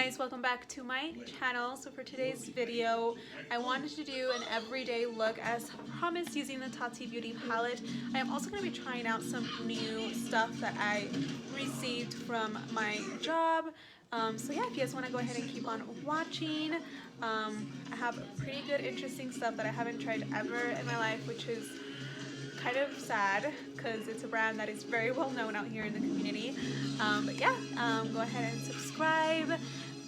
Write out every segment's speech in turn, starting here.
guys, welcome back to my channel. So for today's video, I wanted to do an everyday look as promised using the Tati beauty palette. I am also going to be trying out some new stuff that I received from my job. So yeah, if you guys want to go ahead and keep on watching, I have pretty good interesting stuff that I haven't tried ever in my life, which is kind of sad because it's a brand that is very well known out here in the community. But yeah, go ahead and subscribe,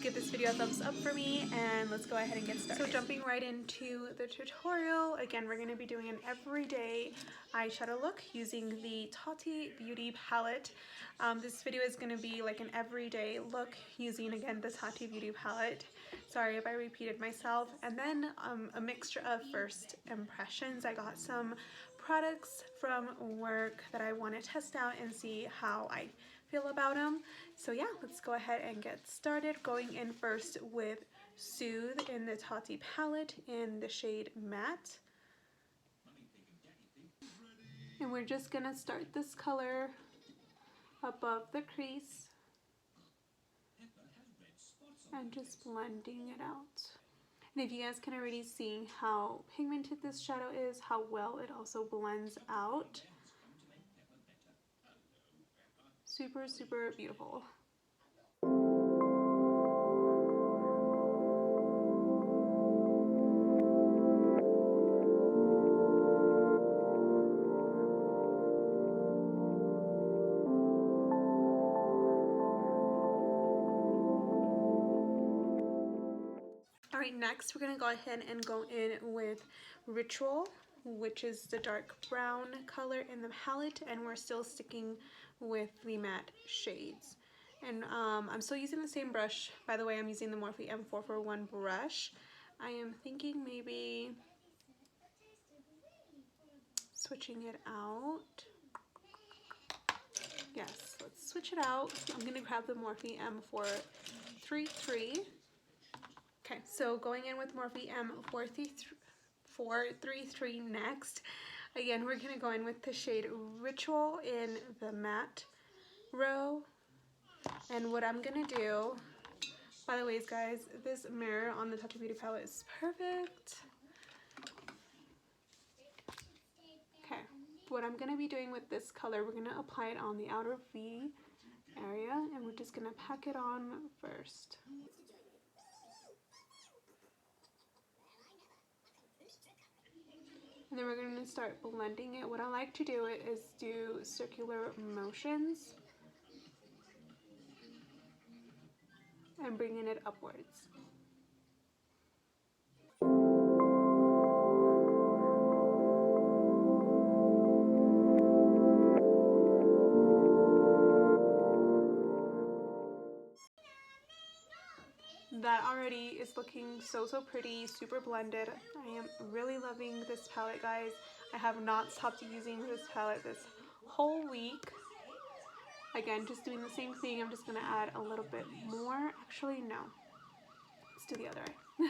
give this video a thumbs up for me, and let's go ahead and get started. So jumping right into the tutorial, again, we're going to be doing an everyday eyeshadow look using the Tati beauty palette. This video is going to be like an everyday look using, again, the Tati beauty palette. Sorry if I repeated myself. And then a mixture of first impressions. I got some products from work that I want to test out and see how I feel about them. So yeah, let's go ahead and get started. Going in first with Soothe in the Tati palette in the shade Matte. And we're just gonna start this color above the crease and just blending it out. And if you guys can already see how pigmented this shadow is, how well it also blends out. Super, super beautiful. Alright, next we're going to go ahead and go in with Ritual, which is the dark brown color in the palette, and we're still sticking with the matte shades. And I'm still using the same brush. By the way, I'm using the Morphe M441 brush. I am thinking maybe switching it out. Yes, let's switch it out. I'm going to grab the Morphe M433. Okay, so going in with Morphe M433 next. Again, we're going to go in with the shade Ritual in the matte row. And what I'm going to do, by the way, guys, this mirror on the Tati Beauty palette is perfect. Okay, what I'm going to be doing with this color, we're going to apply it on the outer V area, and we're just going to pack it on first. And then we're going to start blending it. What I like to do is do circular motions and bringing it upwards. That already is looking so pretty, super blended. I am really loving this palette, guys. I have not stopped using this palette this whole week. Again, just doing the same thing. I'm just going to add a little bit more. Actually, no. Let's do the other eye.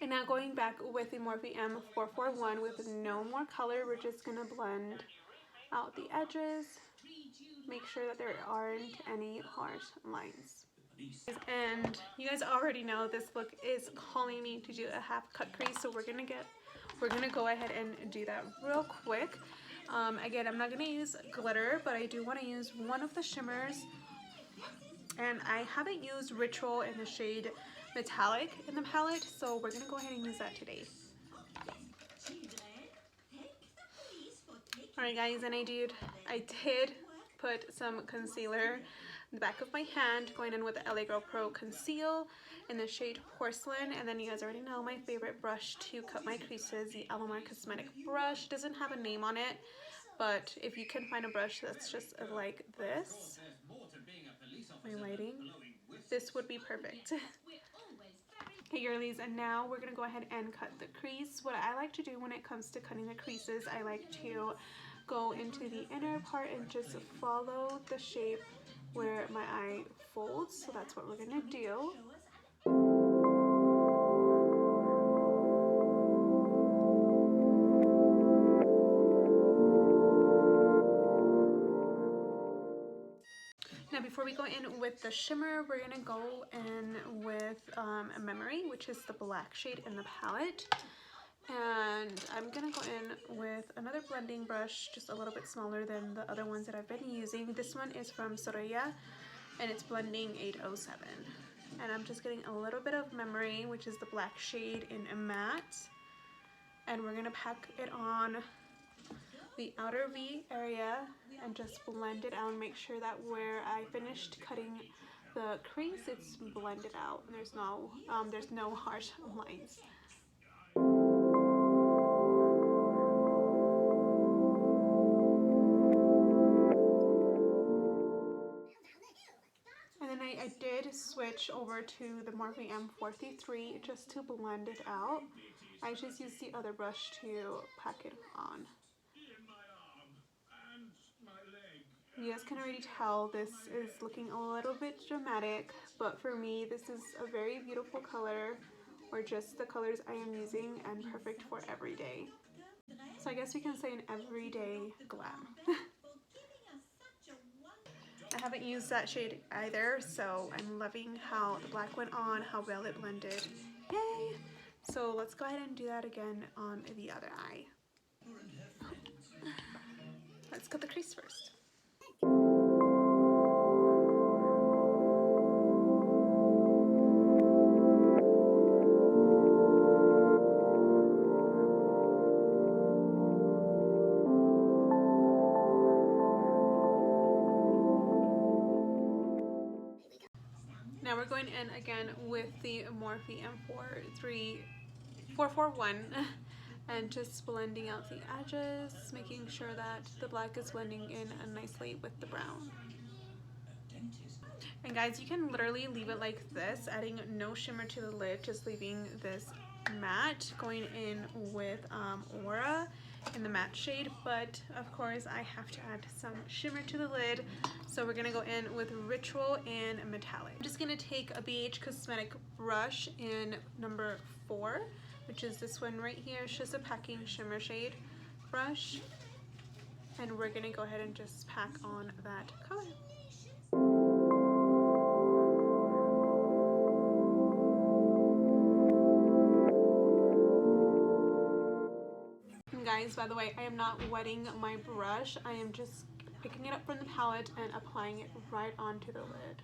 And now going back with the Morphe M441 with no more color, we're just going to blend out the edges, make sure that there aren't any harsh lines. And you guys already know this look is calling me to do a half cut crease, so we're gonna go ahead and do that real quick. Again, I'm not gonna use glitter, but I do want to use one of the shimmers, and I haven't used Ritual in the shade Metallic in the palette, so we're gonna go ahead and use that today. Alright guys, and I did put some concealer in the back of my hand, going in with the LA Girl Pro Conceal in the shade Porcelain. And then you guys already know my favorite brush to cut my creases, the Alamar Cosmetic brush. It doesn't have a name on it, but if you can find a brush that's just like this, my lighting, this would be perfect. Okay, girlies, and now we're going to go ahead and cut the crease. What I like to do when it comes to cutting the creases, I like to go into the inner part and just follow the shape where my eye folds, so that's what we're gonna do. Now before we go in with the shimmer, we're gonna go in with a memory, which is the black shade in the palette. And I'm gonna go in with another blending brush, just a little bit smaller than the other ones that I've been using. This one is from Soraya, and it's blending 807. And I'm just getting a little bit of memory, which is the black shade in a matte. And we're gonna pack it on the outer V area and just blend it out and make sure that where I finished cutting the crease, it's blended out and there's no harsh lines. And then I did switch over to the Morphe M43 just to blend it out. I just used the other brush to pack it on. You guys can already tell this is looking a little bit dramatic, but for me this is a very beautiful color, or just the colors I am using, and perfect for everyday. So I guess we can say an everyday glam. I haven't used that shade either, so I'm loving how the black went on, how well it blended. Yay! So let's go ahead and do that again on the other eye. Let's cut the crease first. Now we're going in again with the Morphe M441 and just blending out the edges, making sure that the black is blending in nicely with the brown. And guys, you can literally leave it like this, adding no shimmer to the lid, just leaving this matte, going in with Aura in the matte shade, but of course I have to add some shimmer to the lid, so we're gonna go in with Ritual and Metallic. I'm just gonna take a BH Cosmetic brush in number 4, which is this one right here. It's just a packing shimmer shade brush, and we're gonna go ahead and just pack on that color. Guys, by the way, I am not wetting my brush. I am just picking it up from the palette and applying it right onto the lid.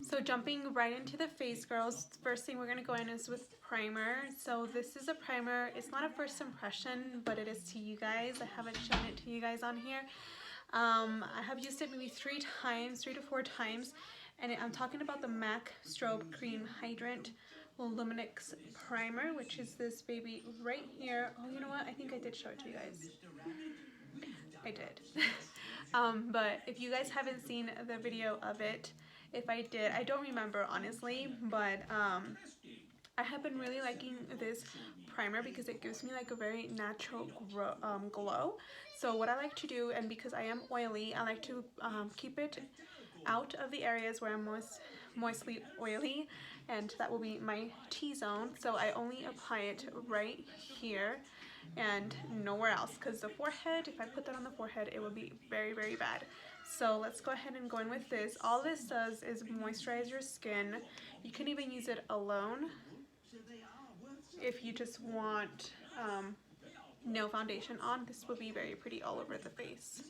So jumping right into the face, girls, first thing we're going to go in is with primer. So this is a primer. It's not a first impression, but it is to you guys. I haven't shown it to you guys on here. I have used it maybe 3 to 4 times, and I'm talking about the MAC Strobe Cream Hydrant Luminix Primer, which is this baby right here. Oh, you know what? I think I did show it to you guys. I did. But if you guys haven't seen the video of it, if I did, I don't remember honestly, but I have been really liking this primer because it gives me like a very natural glow. So what I like to do, and because I am oily, I like to keep it out of the areas where I'm moistly oily, and that will be my T-zone. So I only apply it right here and nowhere else, because the forehead, if I put that on the forehead, it would be very, very bad. So let's go ahead and go in with this. All this does is moisturize your skin. You can even use it alone if you just want no foundation on. This will be very pretty all over the face.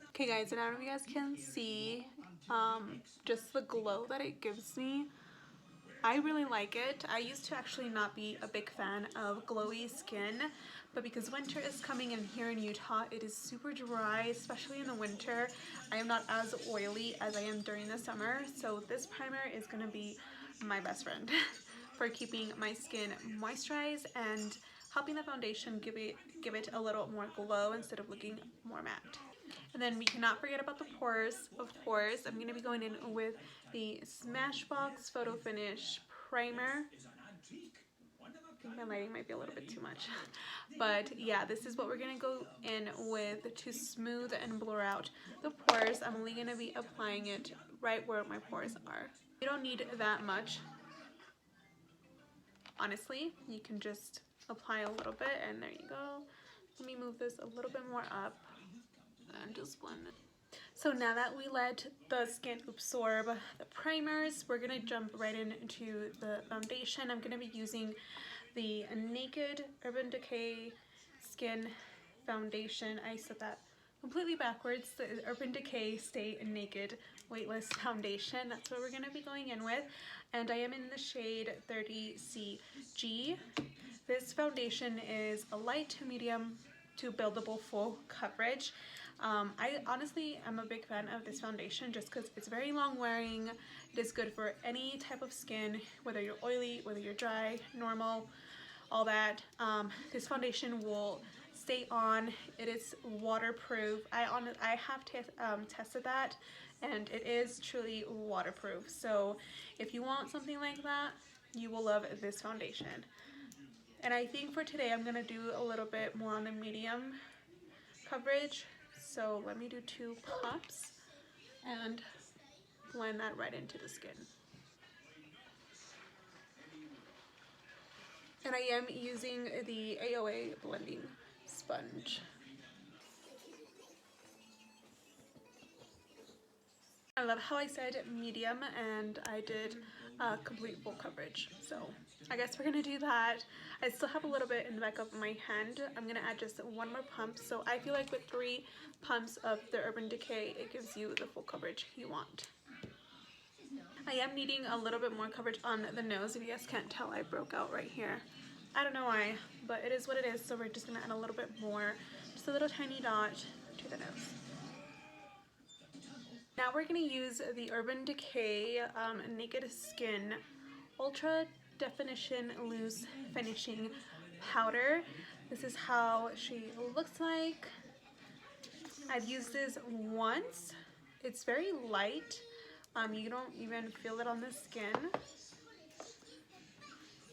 Okay guys, and I don't know if you guys can see just the glow that it gives me. I really like it. I used to actually not be a big fan of glowy skin, but because winter is coming in here in Utah, it is super dry, especially in the winter. I am not as oily as I am during the summer, so this primer is going to be my best friend for keeping my skin moisturized and helping the foundation give it a little more glow instead of looking more matte. And then we cannot forget about the pores, of course. I'm going to be going in with the Smashbox Photo Finish Primer. I think my lighting might be a little bit too much. But yeah, this is what we're going to go in with to smooth and blur out the pores. I'm only going to be applying it right where my pores are. You don't need that much. Honestly, you can just apply a little bit and there you go. Let me move this a little bit more up and just blend it. So now that we let the skin absorb the primers, we're going to jump right into the foundation. I'm going to be using the Naked Urban Decay Skin Foundation. I said that completely backwards. The Urban Decay Stay Naked Weightless Foundation. That's what we're going to be going in with. And I am in the shade 30CG. This foundation is a light to medium to buildable full coverage. I honestly am a big fan of this foundation just because it's very long wearing. It is good for any type of skin, whether you're oily, whether you're dry, normal, all that. This foundation will stay on. It is waterproof. I have tested that, and it is truly waterproof. So if you want something like that, you will love this foundation. And I think for today I'm gonna do a little bit more on the medium coverage. So let me do 2 pumps and blend that right into the skin. And I am using the AOA blending sponge. I love how I said medium and I did complete full coverage. So I guess we're gonna do that. I still have a little bit in the back of my hand. I'm gonna add just 1 more pump. So I feel like with 3 pumps of the Urban Decay, it gives you the full coverage you want. I am needing a little bit more coverage on the nose. If you guys can't tell, I broke out right here. I don't know why, but it is what it is. So we're just gonna add a little bit more, just a little tiny dot to the nose. Now we're going to use the Urban Decay Naked Skin Ultra Definition Loose Finishing Powder. This is how she looks like. I've used this once. It's very light. You don't even feel it on the skin.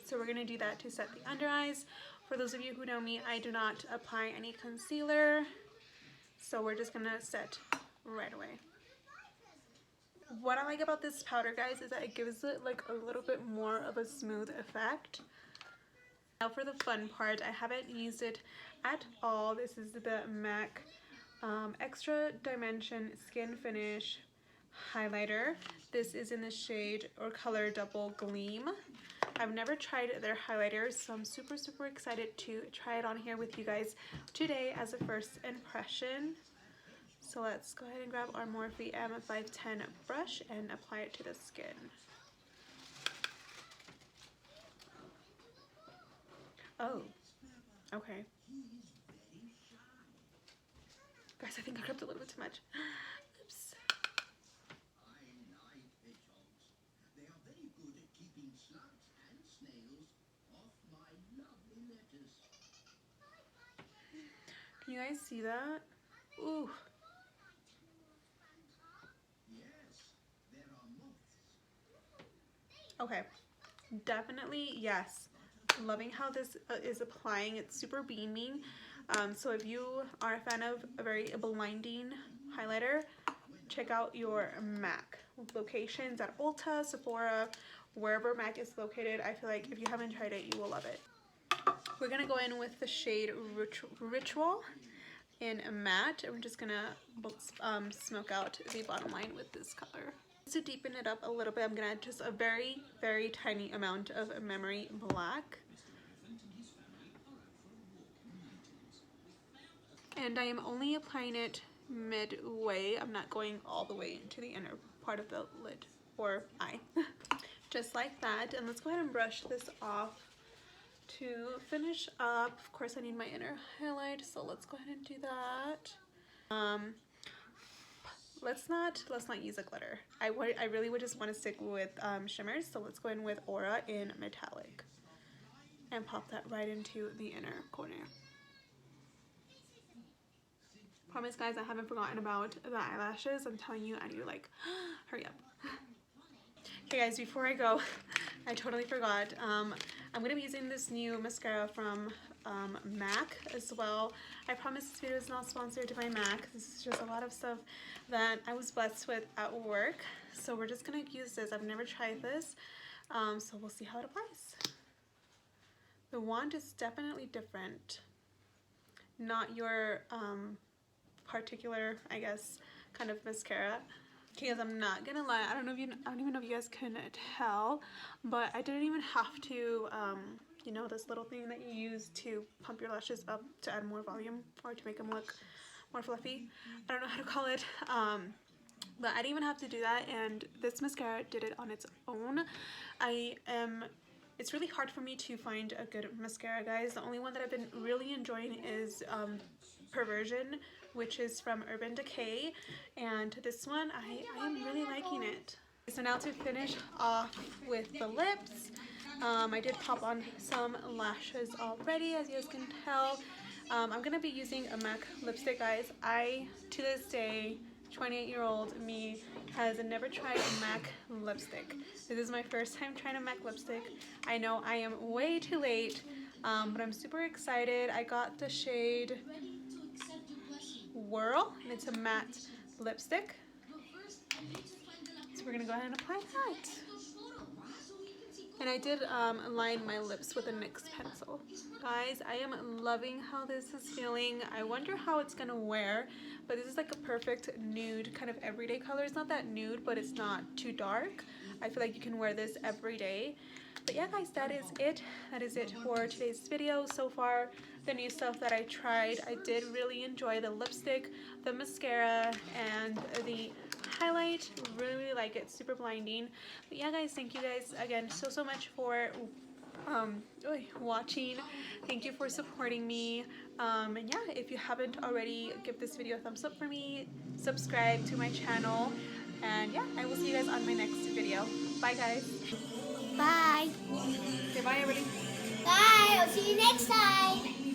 So we're going to do that to set the under eyes. For those of you who know me, I do not apply any concealer. So we're just going to set right away. What I like about this powder, guys, is that it gives it like a little bit more of a smooth effect. Now for the fun part, I haven't used it at all. This is the MAC Extra Dimension Skin Finish Highlighter. This is in the shade or color Double Gleam. I've never tried their highlighters, so I'm super excited to try it on here with you guys today as a first impression. So let's go ahead and grab our Morphe M510 brush and apply it to the skin. Oh, okay. Guys, I think I grabbed a little bit too much. Oops. Can you guys see that? Ooh. Okay, definitely yes. Loving how this is applying. It's super beaming. So if you are a fan of a very blinding highlighter, check out your MAC locations at Ulta, Sephora, wherever MAC is located. I feel like if you haven't tried it, you will love it. We're gonna go in with the shade Ritual in a matte, and we're just gonna smoke out the bottom line with this color. To deepen it up a little bit, I'm gonna add just a very tiny amount of Memory Black. And I am only applying it midway. I'm not going all the way into the inner part of the lid or eye. Just like that. And let's go ahead and brush this off to finish up. Of course, I need my inner highlight, so let's go ahead and do that. Let's not use a glitter. I really would just want to stick with shimmers, so let's go in with Aura in Metallic and pop that right into the inner corner. Promise, guys, I haven't forgotten about the eyelashes. I'm telling you, and you're like, hurry up. Okay, guys, before I go, I totally forgot. I'm going to be using this new mascara from MAC as well. I promise this video is not sponsored by MAC. This is just a lot of stuff that I was blessed with at work. So we're just going to use this. I've never tried this. So we'll see how it applies. The wand is definitely different. Not your particular, I guess, kind of mascara. Because I'm not gonna lie, I don't even know if you guys can tell, but I didn't even have to, you know, this little thing that you use to pump your lashes up to add more volume or to make them look more fluffy. I don't know how to call it, but I didn't even have to do that, and this mascara did it on its own. It's really hard for me to find a good mascara, guys. The only one that I've been really enjoying is Perversion, which is from Urban Decay, and this one I am really liking it. So now to finish off with the lips, I did pop on some lashes already, as you guys can tell. I'm gonna be using a MAC lipstick, guys. To this day, 28-year-old me has never tried a MAC lipstick. This is my first time trying a MAC lipstick. I know I am way too late, but I'm super excited. I got the shade Whirl, and it's a matte lipstick. So we're gonna go ahead and apply that. And I did line my lips with a NYX pencil. Guys, I am loving how this is feeling. I wonder how it's gonna wear, but this is like a perfect nude kind of everyday color. It's not that nude, but it's not too dark. I feel like you can wear this every day. But yeah, guys, that is it. That is it for today's video. So far, the new stuff that I tried, I did really enjoy the lipstick, the mascara, and the highlight. Really like it. Super blinding. But yeah, guys, thank you guys again so much for watching. Thank you for supporting me. And yeah, if you haven't already, give this video a thumbs up for me. Subscribe to my channel. And yeah, I will see you guys on my next video. Bye, guys. Bye. Okay, bye, everybody. Bye. I'll see you next time.